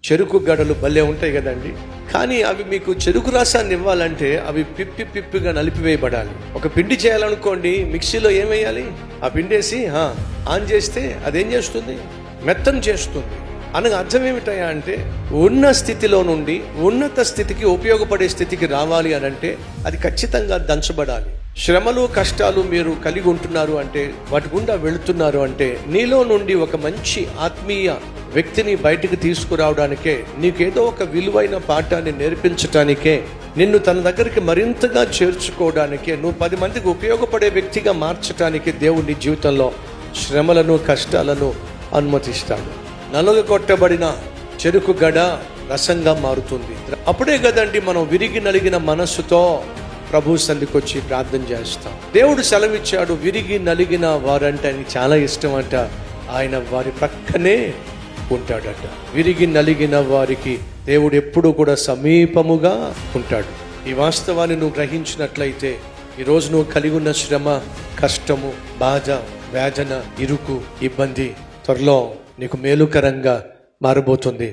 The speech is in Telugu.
చెరుకు గడలు భలే ఉంటాయి కదండి. కానీ అవి మీకు చెరుకు రసాన్ని ఇవ్వాలంటే అవి పిప్పిగా నలిపివేయబడాలి. ఒక పిండి చేయాలనుకోండి, మిక్సీలో ఏమేయాలి? ఆ పిండి వేసి ఆన్ చేస్తే అదేం చేస్తుంది? మెత్తం చేస్తుంది. అనగా అర్థం ఏమిటయా అంటే, ఉన్న స్థితిలో నుండి ఉన్నత స్థితికి ఉపయోగపడే స్థితికి రావాలి అని అంటే అది ఖచ్చితంగా దంచబడాలి. శ్రమలు కష్టాలు మీరు కలిగి ఉంటున్నారు అంటే, వాటి గుండా వెళుతున్నారు అంటే, నీలో నుండి ఒక మంచి ఆత్మీయ వ్యక్తిని బయటికి తీసుకురావడానికే, నీకేదో ఒక విలువైన పాఠాన్ని నేర్పించడానికే, నిన్ను తన దగ్గరికి మరింతగా చేర్చుకోవడానికే, నువ్వు 10 మందికి ఉపయోగపడే వ్యక్తిగా మార్చడానికే దేవుడు నీ జీవితంలో శ్రమలను కష్టాలను అనుమతిస్తాడు. నలుగగొట్టబడిన చెరుకు గడ రసంగా మారుతుంది. అప్పుడే కదండి మనం విరిగి నలిగిన మనస్సుతో ప్రభు సన్నిధికి వచ్చి ప్రార్థన చేస్తాం. దేవుడు సెలవిచ్చాడు, విరిగి నలిగిన వారంటే ఆయనకి చాలా ఇష్టం అంట. ఆయన వారి ప్రక్కనే ఉంటాడట. విరిగి నలిగిన వారికి దేవుడు ఎప్పుడు కూడా సమీపముగా ఉంటాడు. ఈ వాస్తవాన్ని నువ్వు గ్రహించినట్లయితే, ఈరోజు నువ్వు కలిగి ఉన్న శ్రమ, కష్టము, బాధ, వేదన, ఇరుకు, ఇబ్బంది త్వరలో నీకు మేలుకరంగా మారబోతుంది.